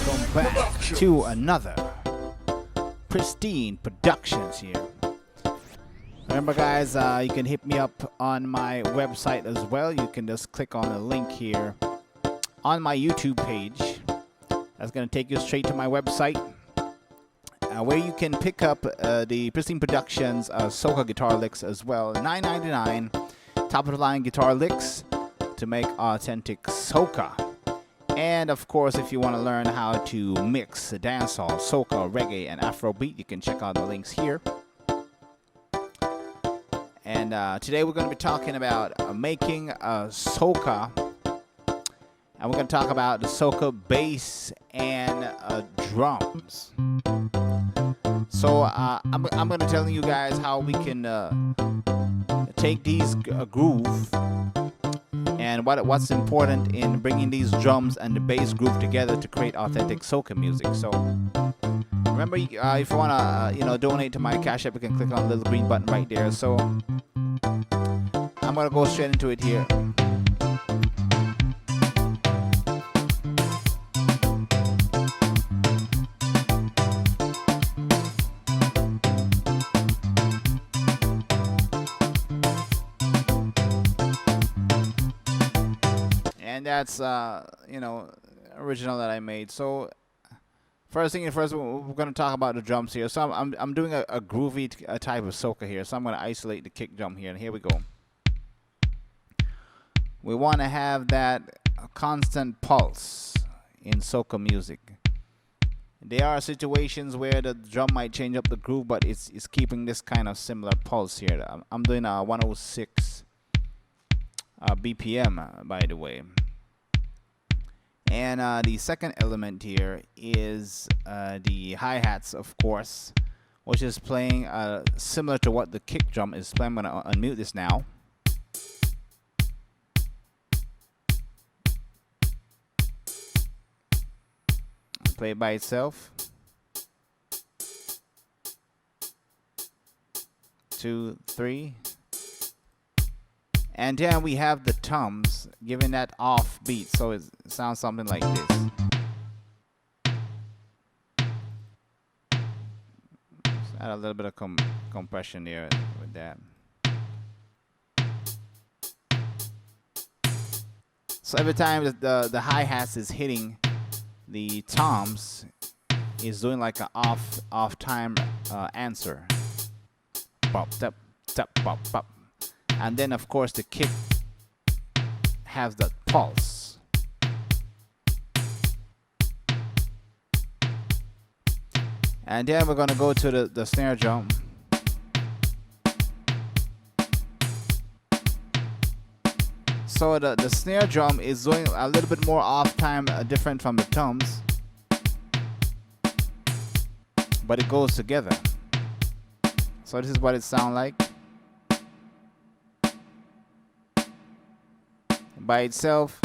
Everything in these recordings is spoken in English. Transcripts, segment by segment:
welcome back to another pristine productions here. Remember guys, you can hit me up on my website as well. You can just click on the link here on my YouTube page. That's going to take you straight to my website, where you can pick up the Pristine Productions soca guitar licks as well. $9.99 top of the line guitar licks to make authentic soca. And of course, if you want to learn how to mix dancehall, soca, reggae, and Afrobeat, you can check out the links here. And today we're going to be talking about making a soca. And we're going to talk about the soca bass and drums. So I'm going to tell you guys how we can take these groove and what's important in bringing these drums and the bass groove together to create authentic soca music. So remember, if you want to donate to my Cash App, you can click on the little green button right there. So I'm going to go straight into it here. And that's original that I made. So first thing first, we're going to talk about the drums here. So I'm doing a groovy type of soca here. So I'm going to isolate the kick drum here, and here we go. We want to have that constant pulse in soca music. There are situations where the drum might change up the groove, but it's keeping this kind of similar pulse here. I'm doing a 106 BPM, by the way. And the second element here is the hi-hats, of course, which is playing similar to what the kick drum is playing. I'm going to unmute this now. Play it by itself. 2, 3. And then we have the toms giving that off beat, so it sounds something like this. Just add a little bit of compression there with that. So every time the hi-hats is hitting the toms, is doing like an off time answer. Pop, tap, tap, pop, pop. And then, of course, the kick has that pulse. And then we're going to go to the snare drum. So the snare drum is doing a little bit more off time, different from the toms. But it goes together. So this is what it sounds like. By itself,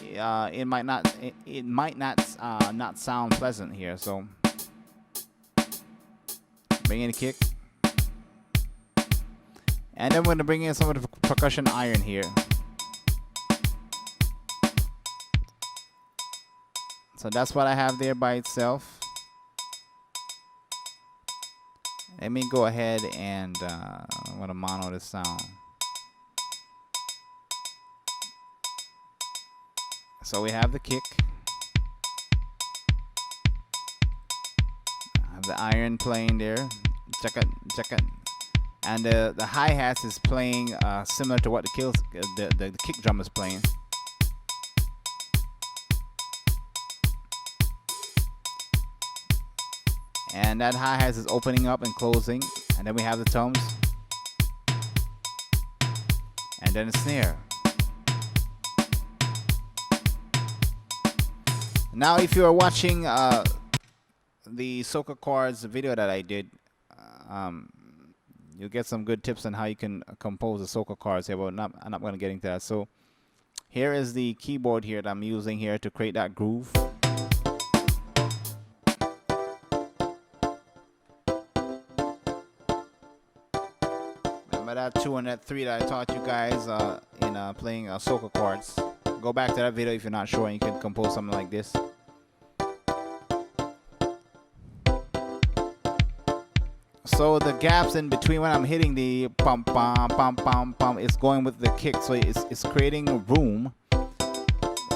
it might not sound pleasant here. So bring in a kick, and then we're gonna bring in some of the percussion iron here. So that's what I have there by itself. Let me go ahead and I'm gonna mono this sound. So we have the kick, I have the iron playing there, check it, and the hi-hats is playing similar to what the kick drum is playing. And that hi-hats is opening up and closing, and then we have the toms, and then the snare. Now, if you are watching the soca chords video that I did, you'll get some good tips on how you can compose the soca chords here, but I'm not going to get into that. So here is the keyboard here that I'm using here to create that groove. Remember that 2 and that 3 that I taught you guys in playing soca chords? Go back to that video if you're not sure, and you can compose something like this. So the gaps in between when I'm hitting the pum pum pum pum pum, it's going with the kick, so it's creating room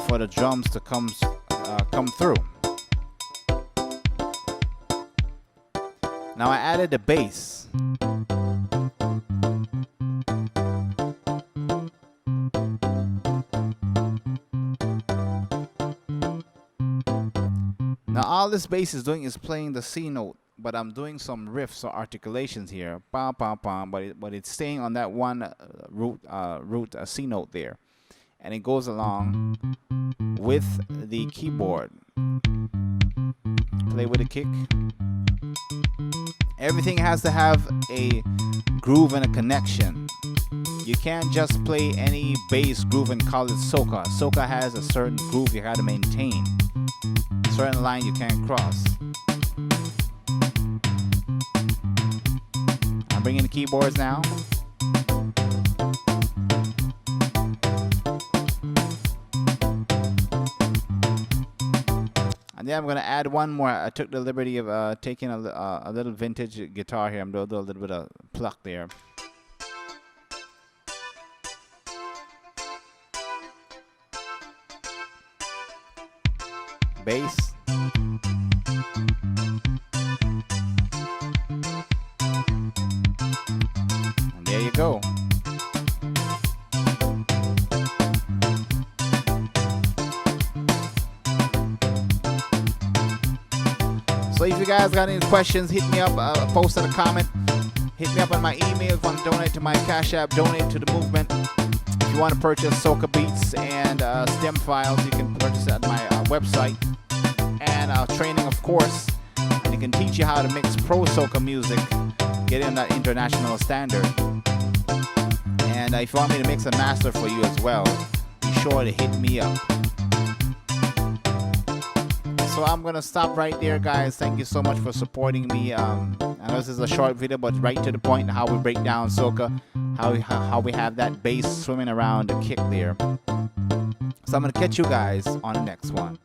for the drums to come through. Now I added the bass. Now all this bass is doing is playing the C note, but I'm doing some riffs or articulations here, pom pom pom, but it's staying on that one root C note there, and it goes along with the keyboard. Play with a kick. Everything has to have a groove and a connection. You can't just play any bass groove and call it soca. Soca has a certain groove you gotta maintain. A certain line you can't cross. I'm bringing the keyboards now. And then I'm going to add one more. I took the liberty of taking a little vintage guitar here. I'm going to do a little bit of pluck there. Bass. And there you go. So if you guys got any questions, hit me up, post in a comment, hit me up on my email if you want to donate to my Cash App, donate to the movement. If you want to purchase soca beats and stem files, you can purchase it at my website. And training, of course, and it can teach you how to mix pro soca music, get in that international standard. And if you want me to mix and master for you as well, be sure to hit me up. So I'm gonna stop right there, guys. Thank you so much for supporting me. I know this is a short video, but right to the point, how we break down soca, how we have that bass swimming around the kick there. So I'm gonna catch you guys on the next one.